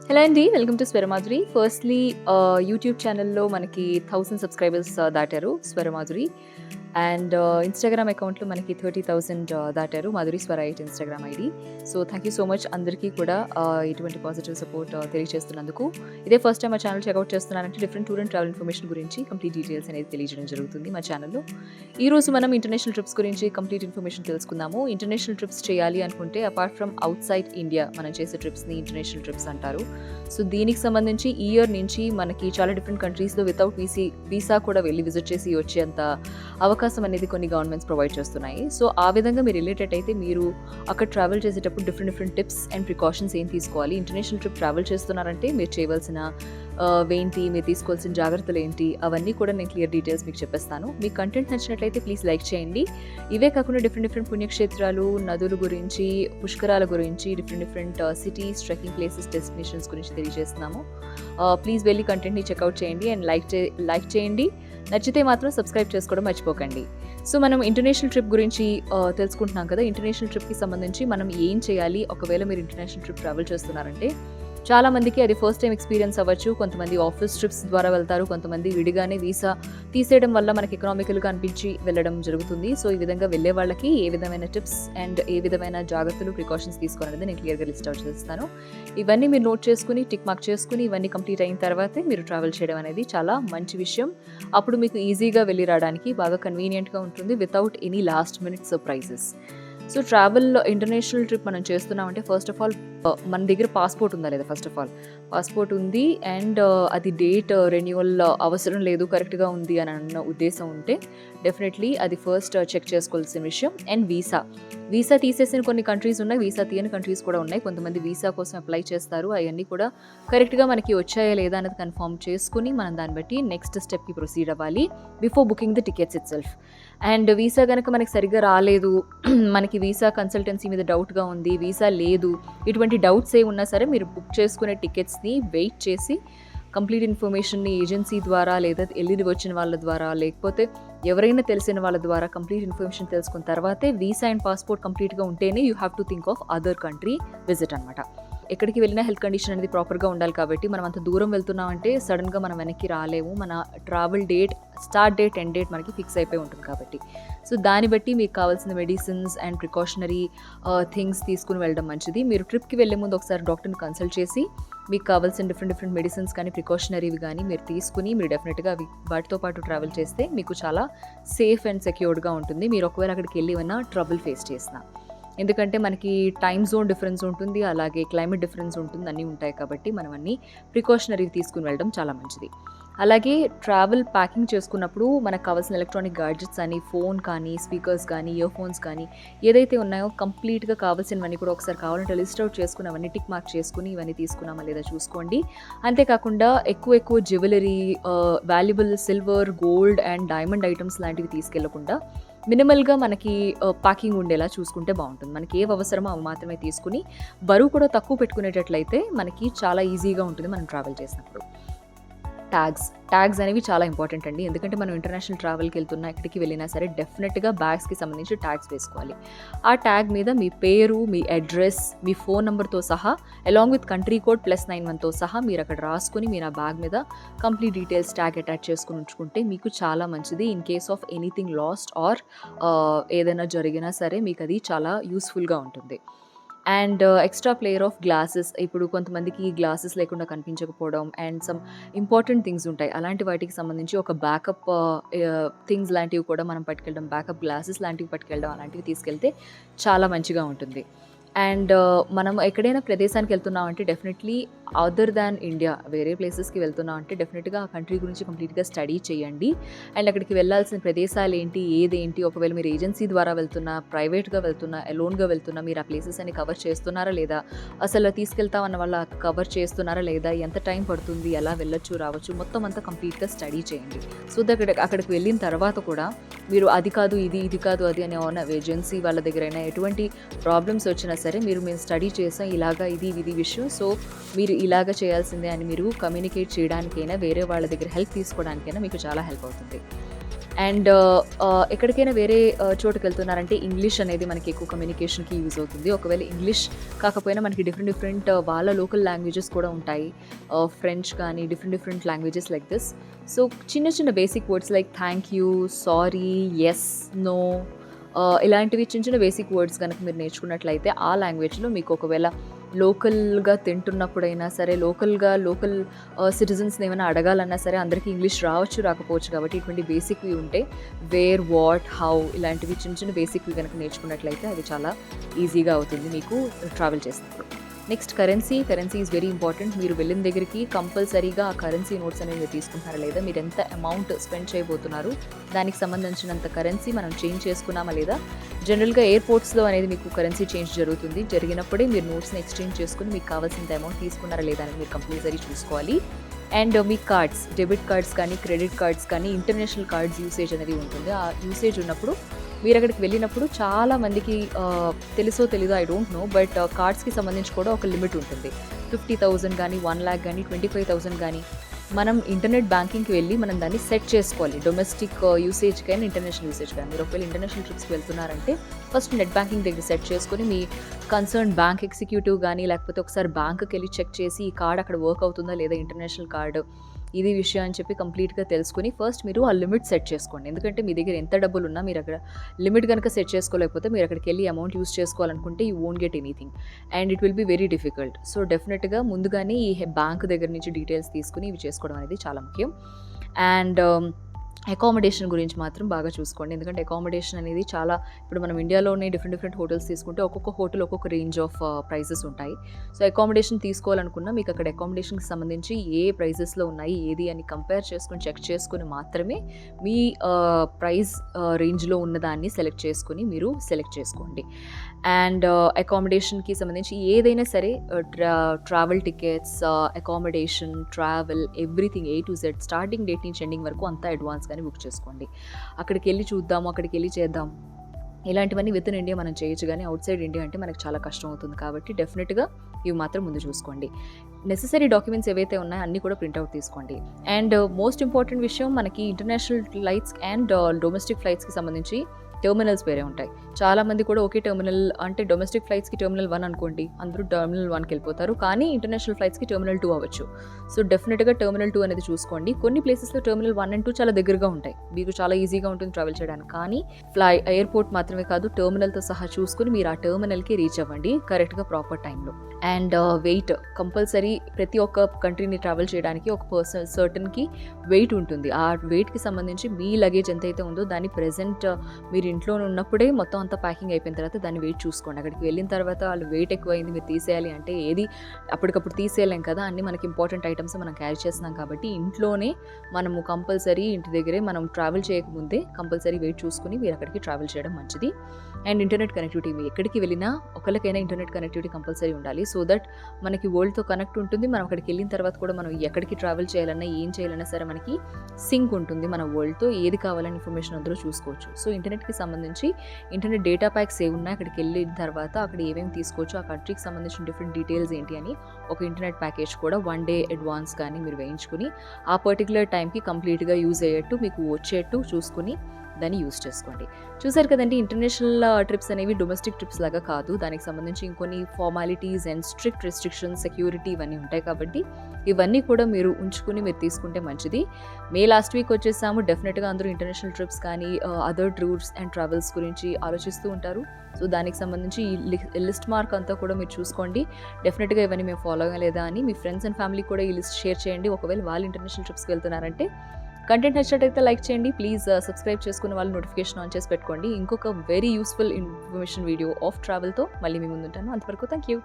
Hello అండి. Welcome to Swaramadhuri. Firstly YouTube ఛానెల్‌లో మనకి 1000 సబ్స్క్రైబర్స్ దాటారు స్వరమాధురి. అండ్ ఇన్‌స్టాగ్రామ్ అకౌంట్‌లో మనకి 30,000 దాటారు మాధురి స్వర eight Instagram ID. So thank you so much అందరికీ కూడా ఇటువంటి పాజిటివ్ సపోర్ట్ తెలియజేస్తున్నందుకు. ఇదే ఫస్ట్ టైమ్ మా ఛానల్ చెక్అవుట్ చేస్తున్నారంటే different tour and travel information గురించి కంప్లీట్ డీటెయిల్స్ అనేది తెలియజేయడం జరుగుతుంది మా ఛానల్‌లో. ఈరోజు మనం ఇంటర్నేషనల్ ట్రిప్స్ గురించి కంప్లీట్ ఇన్ఫర్మేషన్ తెలుసుకుందాము. ఇంటర్నేషనల్ ట్రిప్స్ చేయాలి అనుకుంటే అపార్ట్ ఫ్రమ్ ఔట్‌సైడ్ ఇండియా మనం చేసే ట్రిప్స్‌ని ఇంటర్నేషనల్ ట్రిప్స్ అంటారు. సో దీనికి సంబంధించి ఈ ఇయర్ నుంచి మనకి చాలా డిఫరెంట్ కంట్రీస్‌లో వితౌట్ వీసా కూడా వెళ్ళి విజిట్ చేసి వచ్చేంత అవకాశం అనేది కొన్ని గవర్నమెంట్స్ ప్రొవైడ్ చేస్తున్నాయి. సో ఆ విధంగా మీరు వెళ్ళేటట్టయితే మీరు అక్కడ ట్రావెల్ చేసేటప్పుడు డిఫరెంట్ టిప్స్ అండ్ ప్రికాషన్స్ ఏం తీసుకోవాలి, ఇంటర్నేషనల్ ట్రిప్ ట్రావెల్ చేస్తున్నారంటే మీరు చేయవలసిన ఏంటి, మీరు తీసుకోవాల్సిన జాగ్రత్తలు ఏంటి, అవన్నీ కూడా నేను క్లియర్ డీటెయిల్స్ మీకు చెప్పేస్తాను. మీకు కంటెంట్ నచ్చినట్లయితే ప్లీజ్ లైక్ చేయండి. ఇవే కాకుండా డిఫరెంట్ పుణ్యక్షేత్రాలు, నదుల గురించి, పుష్కరాల గురించి, different cities, trekking places, destinations గురించి తెలియజేస్తున్నాము. ప్లీజ్ వెళ్ళి కంటెంట్ని చెక్అవుట్ చేయండి అండ్ లైక్ చేయండి. నచ్చితే మాత్రం సబ్స్క్రైబ్ చేసుకోవడం మర్చిపోకండి. సో మనం ఇంటర్నేషనల్ ట్రిప్ గురించి తెలుసుకుంటున్నాం కదా. ఇంటర్నేషనల్ ట్రిప్కి సంబంధించి మనం ఏం చేయాలి, ఒకవేళ మీరు ఇంటర్నేషనల్ ట్రిప్ ట్రావెల్ చేస్తున్నారంటే చాలా మందికి అది ఫస్ట్ టైం ఎక్స్పీరియన్స్ అవ్వచ్చు. కొంతమంది ఆఫీస్ ట్రిప్స్ ద్వారా వెళ్తారు, కొంతమంది విడిగానే వీసా తీసేయడం వల్ల మనకి ఎకనామికల్గా అనిపించి వెళ్ళడం జరుగుతుంది. సో ఈ విధంగా వెళ్ళే వాళ్ళకి ఏ విధమైన టిప్స్ అండ్ ఏ విధమైన జాగ్రత్తలు, ప్రికాషన్స్ తీసుకోవాలనేది నేను క్లియర్గా లిస్ట్ అవుట్ చేస్తాను. ఇవన్నీ మీరు నోట్ చేసుకుని టిక్ మార్క్ చేసుకుని ఇవన్నీ కంప్లీట్ అయిన తర్వాతే మీరు ట్రావెల్ చేయడం అనేది చాలా మంచి విషయం. అప్పుడు మీకు ఈజీగా వెళ్ళి రావడానికి బాగా కన్వీనియంట్గా ఉంటుంది without any last minute surprises. So travel international trip మనం చేస్తున్నామంటే ఫస్ట్ ఆఫ్ ఆల్ మన దగ్గర పాస్పోర్ట్ ఉందా లేదా, ఫస్ట్ ఆఫ్ ఆల్ పాస్పోర్ట్ ఉంది అండ్ అది డేట్ రెన్యువల్ అవసరం లేదు, కరెక్ట్గా ఉంది అని అన్న ఉద్దేశం ఉంటే డెఫినెట్లీ అది ఫస్ట్ చెక్ చేసుకోవాల్సిన విషయం. అండ్ వీసా తీసేసిన కొన్ని కంట్రీస్ ఉన్నాయి, వీసా తీయని కంట్రీస్ కూడా ఉన్నాయి. కొంతమంది వీసా కోసం అప్లై చేస్తారు, అవన్నీ కూడా కరెక్ట్గా మనకి వచ్చాయా లేదా అనేది కన్ఫర్మ్ చేసుకుని మనం దాన్ని బట్టి నెక్స్ట్ స్టెప్కి ప్రొసీడ్ అవ్వాలి before booking the tickets it self. And visa కనుక మనకి సరిగ్గా రాలేదు, మనకి వీసా కన్సల్టెన్సీ మీద డౌట్గా ఉంది, వీసా లేదు, ఇటువంటి డౌట్స్ ఏ ఉన్నా సరే మీరు బుక్ చేసుకునే టికెట్స్ని వెయిట్ చేసి కంప్లీట్ ఇన్ఫర్మేషన్ని ఏజెన్సీ ద్వారా లేదా వెళ్ళి వచ్చిన వాళ్ళ ద్వారా లేకపోతే ఎవరైనా తెలిసిన వాళ్ళ ద్వారా కంప్లీట్ ఇన్ఫర్మేషన్ తెలుసుకున్న తర్వాతే వీసా అండ్ పాస్పోర్ట్ కంప్లీట్గా ఉంటేనే you have to think of other country visit అనమాట. ఎక్కడికి వెళ్ళినా హెల్త్ కండిషన్ అనేది ప్రాపర్గా ఉండాలి కాబట్టి మనం అంత దూరం వెళ్తున్నామంటే సడన్గా మనం వెనక్కి రాలేము. మన travel date, start date, end date మనకి ఫిక్స్ అయిపోయి ఉంటుంది కాబట్టి సో దాన్ని బట్టి మీకు కావాల్సిన మెడిసిన్స్ అండ్ ప్రికాషనరీ థింగ్స్ తీసుకుని వెళ్ళడం మంచిది. మీరు ట్రిప్కి వెళ్ళే ముందు ఒకసారి డాక్టర్ని కన్సల్ట్ చేసి మీకు కావాల్సిన డిఫరెంట్ మెడిసిన్స్ కానీ ప్రికాషనరీవి కానీ మీరు తీసుకుని మీరు డెఫినెట్గా వాటితో పాటు ట్రావెల్ చేస్తే మీకు చాలా సేఫ్ అండ్ సెక్యూర్డ్గా ఉంటుంది. మీరు ఒకవేళ అక్కడికి వెళ్ళి ఏమైనా ట్రబుల్ ఫేస్ చేసినా, ఎందుకంటే మనకి టైమ్ జోన్ డిఫరెన్స్ ఉంటుంది, అలాగే క్లైమేట్ డిఫరెన్స్ ఉంటుంది, అన్నీ ఉంటాయి కాబట్టి మనం అన్నీ ప్రికాషనరీ తీసుకుని వెళ్ళడం చాలా మంచిది. అలాగే ట్రావెల్ ప్యాకింగ్ చేసుకున్నప్పుడు మనకు కావాల్సిన ఎలక్ట్రానిక్ గాడ్జెట్స్ అని, ఫోన్ కానీ, స్పీకర్స్ కానీ, ఇయర్ ఫోన్స్ కానీ ఏదైతే ఉన్నాయో కంప్లీట్గా కావాల్సినవన్నీ కూడా ఒకసారి కావాలంటే లిస్ట్ అవుట్ చేసుకుని అవన్నీ టిక్ మార్క్ చేసుకుని ఇవన్నీ తీసుకున్నామా లేదా చూసుకోండి. అంతేకాకుండా ఎక్కువ jewellery, valuable silver, gold and diamond items లాంటివి తీసుకెళ్లకుండా మినిమల్గా మనకి ప్యాకింగ్ ఉండేలా చూసుకుంటే బాగుంటుంది. మనకి ఏవి అవసరమో అవి మాత్రమే తీసుకుని బరువు కూడా తక్కువ పెట్టుకునేటట్లయితే మనకి చాలా ఈజీగా ఉంటుంది మనం ట్రావెల్ చేసినప్పుడు. ట్యాగ్స్ అనేవి చాలా ఇంపార్టెంట్ అండి. ఎందుకంటే మనం ఇంటర్నేషనల్ ట్రావెల్కి వెళ్తున్నా, ఎక్కడికి వెళ్ళినా సరే డెఫినెట్గా బ్యాగ్స్కి సంబంధించి ట్యాగ్స్ వేసుకోవాలి. ఆ ట్యాగ్ మీద మీ పేరు, మీ అడ్రస్, మీ ఫోన్ నెంబర్తో సహా అలాంగ్ విత్ కంట్రీ కోడ్ +91తో సహా మీరు అక్కడ రాసుకుని మీరు ఆ బ్యాగ్ మీద కంప్లీట్ డీటెయిల్స్ ట్యాగ్ అటాచ్ చేసుకుని ఉంచుకుంటే మీకు చాలా మంచిది. In case of anything lost or ఏదైనా జరిగినా సరే మీకు అది చాలా యూస్ఫుల్గా ఉంటుంది. And extra player of glasses, ఇప్పుడు కొంతమందికి గ్లాసెస్ లేకుండా కనిపించకపోవడం అండ్ సమ్ ఇంపార్టెంట్ థింగ్స్ ఉంటాయి, అలాంటి వాటికి సంబంధించి ఒక బ్యాకప్ థింగ్స్ లాంటివి కూడా మనం పట్టుకెళ్ళడం, బ్యాకప్ గ్లాసెస్ లాంటివి పట్టుకెళ్ళడం, అలాంటివి తీసుకెళ్తే చాలా మంచిగా ఉంటుంది. అండ్ మనం ఎక్కడైనా ప్రదేశానికి వెళ్తున్నాం అంటే డెఫినెట్లీ అదర్ దాన్ ఇండియా వేరే ప్లేసెస్కి వెళ్తున్నాం అంటే డెఫినెట్గా ఆ కంట్రీ గురించి కంప్లీట్గా స్టడీ చేయండి. అండ్ అక్కడికి వెళ్ళాల్సిన ప్రదేశాలు ఏంటి, ఏదేంటి, ఒకవేళ మీరు ఏజెన్సీ ద్వారా వెళ్తున్నా, ప్రైవేట్గా వెళ్తున్నా, అలోన్గా వెళ్తున్నా, మీరు ఆ ప్లేసెస్ అన్ని కవర్ చేస్తున్నారా లేదా, అసలు తీసుకెళ్తామన్న వాళ్ళ కవర్ చేస్తున్నారా లేదా, ఎంత టైం పడుతుంది, ఎలా వెళ్ళొచ్చు రావచ్చు, మొత్తం అంతా కంప్లీట్గా స్టడీ చేయండి. సో అక్కడికి వెళ్ళిన తర్వాత కూడా మీరు అది కాదు ఇది కాదు అది అని ఉన్న ఏజెన్సీ వాళ్ళ దగ్గరైనా ఎటువంటి ప్రాబ్లమ్స్ వచ్చినా సరే మేము స్టడీ చేసాం, ఇలాగా ఇది విషయం, సో మీరు ఇలాగ చేయాల్సిందే అని మీరు కమ్యూనికేట్ చేయడానికైనా, వేరే వాళ్ళ దగ్గర హెల్ప్ తీసుకోవడానికైనా మీకు చాలా హెల్ప్ అవుతుంది. అండ్ ఎక్కడికైనా వేరే చోటుకెళ్తున్నారంటే ఇంగ్లీష్ అనేది మనకి ఎక్కువ కమ్యూనికేషన్‌కి యూజ్ అవుతుంది. ఒకవేళ ఇంగ్లీష్ కాకపోయినా మనకి డిఫరెంట్ వాళ్ళ లోకల్ లాంగ్వేజెస్ కూడా ఉంటాయి. ఫ్రెంచ్ కానీ different languages like this. So చిన్న basic words like thank you, sorry, yes, no ఇలాంటివి చిన్న బేసిక్ వర్డ్స్ గనక మీరు నేర్చుకున్నట్లయితే ఆ లాంగ్వేజ్‌లో మీకు ఒకవేళ లోకల్‌గా తింటున్నప్పుడైనా సరే, లోకల్ సిటిజన్స్‌ని ఏమైనా అడగాలన్నా సరే అందరికీ ఇంగ్లీష్ రావచ్చు, రాకపోవచ్చు కాబట్టి ఇటువంటి బేసిక్‌వి ఉంటే వేర్, వాట్, హౌ ఇలాంటివి చిన్న బేసిక్‌వి గనక నేర్చుకున్నట్లయితే అది చాలా ఈజీగా అవుతుంది మీకు ట్రావెల్ చేసినప్పుడు. Next currency is very important. మీరు వెళ్ళిన దగ్గరికి కంపల్సరీగా ఆ కరెన్సీ నోట్స్ అనేవి మీరు తీసుకుంటున్నారా లేదా, మీరు ఎంత అమౌంట్ స్పెండ్ చేయబోతున్నారు, దానికి సంబంధించినంత కరెన్సీ మనం చేంజ్ చేసుకున్నామా లేదా. జనరల్గా ఎయిర్పోర్ట్స్లో అనేది మీకు కరెన్సీ చేంజ్ జరుగుతుంది. జరిగినప్పుడే మీరు నోట్స్ని ఎక్స్చేంజ్ చేసుకుని మీకు కావాల్సినంత అమౌంట్ తీసుకున్నారా లేదా అని మీరు కంపల్సరీ చూసుకోవాలి. And me cards, debit cards కానీ క్రెడిట్ కార్డ్స్ కానీ ఇంటర్నేషనల్ కార్డ్స్ యూసేజ్ అనేది ఉంటుంది. ఆ యూసేజ్ ఉన్నప్పుడు మీరు అక్కడికి వెళ్ళినప్పుడు చాలా మందికి తెలుసో తెలీదో ఐ డోంట్ నో, బట్ కార్డ్స్కి సంబంధించి కూడా ఒక లిమిట్ ఉంటుంది. 50,000 కానీ 1,00,000 కానీ 25,000 కానీ మనం ఇంటర్నెట్ బ్యాంకింగ్కి వెళ్ళి మనం దాన్ని సెట్ చేసుకోవాలి. డొమెస్టిక్ యూసేజ్ కానీ ఇంటర్నేషనల్ యూసేజ్ కానీ. మీరు ఒకవేళ ఇంటర్నేషనల్ ట్రిప్స్కి వెళ్తున్నారంటే ఫస్ట్ నెట్ బ్యాంకింగ్ దగ్గర సెట్ చేసుకొని మీ కన్సర్న్ బ్యాంక్ ఎగ్జిక్యూటివ్ కానీ లేకపోతే ఒకసారి బ్యాంక్కి వెళ్ళి చెక్ చేసి ఈ కార్డ్ అక్కడ వర్క్ అవుతుందా లేదా, ఇంటర్నేషనల్ కార్డు ఇది విషయం అని చెప్పి కంప్లీట్గా తెలుసుకుని ఫస్ట్ మీరు ఆ లిమిట్ సెట్ చేసుకోండి. ఎందుకంటే మీ దగ్గర ఎంత డబ్బులు ఉన్నా మీరు అక్కడ లిమిట్ కనుక సెట్ చేసుకోలేకపోతే మీరు అక్కడికి వెళ్ళి అమౌంట్ యూస్ చేసుకోవాలనుకుంటే you won't get anything and it will be very difficult. So డెఫినెట్గా ముందుగానే ఈ బ్యాంక్ దగ్గర నుంచి డీటెయిల్స్ తీసుకుని ఇవి చేసుకోవడం అనేది చాలా ముఖ్యం. అండ్ అకామిడేషన్ గురించి మాత్రం బాగా చూసుకోండి. ఎందుకంటే అకామిడేషన్ అనేది చాలా, ఇప్పుడు మనం ఇండియాలోనే డిఫరెంట్ హోటల్స్ తీసుకుంటే ఒక్కొక్క హోటల్ ఒక్కొక్క రేంజ్ ఆఫ్ ప్రైజెస్ ఉంటాయి. సో అకామిడేషన్ తీసుకోవాలనుకున్నా మీకు అక్కడ అకామిడేషన్కి సంబంధించి ఏ ప్రైజెస్లో ఉన్నాయి ఏది అని కంపేర్ చేసుకుని చెక్ చేసుకుని మాత్రమే మీ ప్రైస్ రేంజ్లో ఉన్నదాన్ని సెలెక్ట్ చేసుకుని మీరు సెలెక్ట్ చేసుకోండి. అండ్ అకామిడేషన్కి సంబంధించి ఏదైనా సరే travel tickets, accommodation, travel, everything A to Z starting date నుంచి ఎండింగ్ వరకు అంతా అడ్వాన్స్ బుక్ చేసుకోండి. అక్కడికి వెళ్ళి చూద్దాము, అక్కడికి వెళ్ళి చేద్దాం ఇలాంటివన్నీ విత్ ఇన్ ఇండియా మనం చేయొచ్చు, కానీ అవుట్ సైడ్ ఇండియా అంటే మనకు చాలా కష్టం అవుతుంది. కాబట్టి డెఫినెట్గా ఇవి మాత్రం ముందు చూసుకోండి. నెసెసరీ డాక్యుమెంట్స్ ఏవైతే ఉన్నాయో అన్నీ కూడా ప్రింట్అవుట్ తీసుకోండి. అండ్ మోస్ట్ ఇంపార్టెంట్ విషయం, మనకి ఇంటర్నేషనల్ ఫ్లైట్స్ అండ్ డొమెస్టిక్ ఫ్లైట్స్కి సంబంధించి టెర్మినల్స్ వేరే ఉంటాయి. చాలామంది కూడా ఒకే టెర్మినల్, అంటే డొమెస్టిక్ ఫ్లైట్స్కి టెర్మినల్ 1 అనుకోండి, అందరూ టెర్మినల్ 1కి వెళ్ళిపోతారు, కానీ ఇంటర్నేషనల్ ఫ్లైట్స్కి టెర్మినల్ 2 అవ్వచ్చు. సో డెఫినెట్గా టెర్మినల్ 2 అనేది చూసుకోండి. కొన్ని ప్లేసెస్లో టెర్మినల్ 1 and 2 చాలా దగ్గరగా ఉంటాయి, మీకు చాలా ఈజీగా ఉంటుంది ట్రావెల్ చేయడానికి. కానీ ఎయిర్పోర్ట్ మాత్రమే కాదు, టెర్మినల్తో సహా చూసుకుని మీరు ఆ టెర్మినల్కి రీచ్ అవ్వండి కరెక్ట్గా ప్రాపర్ టైంలో. అండ్ వెయిట్ కంపల్సరీ, ప్రతి ఒక్క కంట్రీని ట్రావెల్ చేయడానికి ఒక పర్సన్ సర్టన్కి వెయిట్ ఉంటుంది. ఆ వెయిట్కి సంబంధించి మీ లగేజ్ ఎంతైతే ఉందో దాన్ని ప్రెజెంట్ మీరు ఇంట్లో ఉన్నప్పుడే మొత్తం అంతా ప్యాకింగ్ అయిపోయిన తర్వాత దాన్ని వెయిట్ చూసుకోండి. అక్కడికి వెళ్ళిన తర్వాత వాళ్ళు వెయిట్ ఎక్కువైంది మీరు తీసేయాలి అంటే ఏది అప్పటికప్పుడు తీసేయలేం కదా, అన్ని మనకి ఇంపార్టెంట్ ఐటమ్స్ మనం క్యారీ చేస్తున్నాం కాబట్టి ఇంట్లోనే మనము కంపల్సరీ ఇంటి దగ్గరే మనం ట్రావెల్ చేయకముందే కంపల్సరీ వెయిట్ చూసుకుని మీరు అక్కడికి ట్రావెల్ చేయడం మంచిది. అండ్ ఇంటర్నెట్ కనెక్టివిటీ, మీరు ఎక్కడికి వెళ్ళినా ఒకరికైనా ఇంటర్నెట్ కనెక్టివిటీ కంపల్సరీ ఉండాలి. సో దట్ మనకి వరల్డ్తో కనెక్ట్ ఉంటుంది. మనం అక్కడికి వెళ్ళిన తర్వాత కూడా మనం ఎక్కడికి ట్రావెల్ చేయాలన్నా ఏం చేయాలన్నా సరే మనకి సింక్ ఉంటుంది. మన వరల్డ్తో ఏది కావాలని ఇన్ఫర్మేషన్ అందరూ చూసుకోవచ్చు. సో ఇంటర్నెట్కి సంబంధించి ఇంటర్నెట్ డేటా ప్యాక్స్ ఏ ఉన్నాయి, అక్కడికి వెళ్ళిన తర్వాత అక్కడ ఏమేమి తీసుకోవచ్చు, ఆ కంట్రీకి సంబంధించిన డిఫరెంట్ డీటెయిల్స్ ఏంటి అని ఒక ఇంటర్నెట్ ప్యాకేజ్ కూడా 1 day అడ్వాన్స్ కానీ మీరు వేయించుకుని ఆ పర్టికులర్ టైంకి కంప్లీట్గా యూజ్ అయ్యేట్టు మీకు వచ్చేట్టు చూసుకుని దాన్ని యూజ్ చేసుకోండి. చూసారు కదండి, ఇంటర్నేషనల్ ట్రిప్స్ అనేవి డొమెస్టిక్ ట్రిప్స్ లాగా కాదు. దానికి సంబంధించి ఇంకొన్ని formalities and strict restrictions, security ఇవన్నీ ఉంటాయి. కాబట్టి ఇవన్నీ కూడా మీరు ఉంచుకుని మీరు తీసుకుంటే మంచిది. లాస్ట్ వీక్ వచ్చేసాము. డెఫినెట్గా అందరూ ఇంటర్నేషనల్ ట్రిప్స్ కానీ అదర్ టూర్స్ అండ్ ట్రావెల్స్ గురించి ఆలోచిస్తూ ఉంటారు. సో దానికి సంబంధించి ఈ లిస్ట్ మార్క్ అంతా కూడా మీరు చూసుకోండి. డెఫినెట్గా ఇవన్నీ మేము ఫాలో అవ్వలేదా అని మీ ఫ్రెండ్స్ అండ్ ఫ్యామిలీ కూడా ఈ లిస్ట్ షేర్ చేయండి. ఒకవేళ వాళ్ళు ఇంటర్నేషనల్ ట్రిప్స్కి వెళ్తున్నారంటే కంటెంట్ నచ్చినట్టయితే లైక్ చేయండి. ప్లీజ్ సబ్స్క్రైబ్ చేసుకున్న వాళ్ళు నోటిఫికేషన్ ఆన్ చేసి పెట్టుకోండి. ఇంకొక very useful information video of ట్రావెల్తో మళ్ళీ మీ ముందుంటాను. అంతవరకు థ్యాంక్ యూ.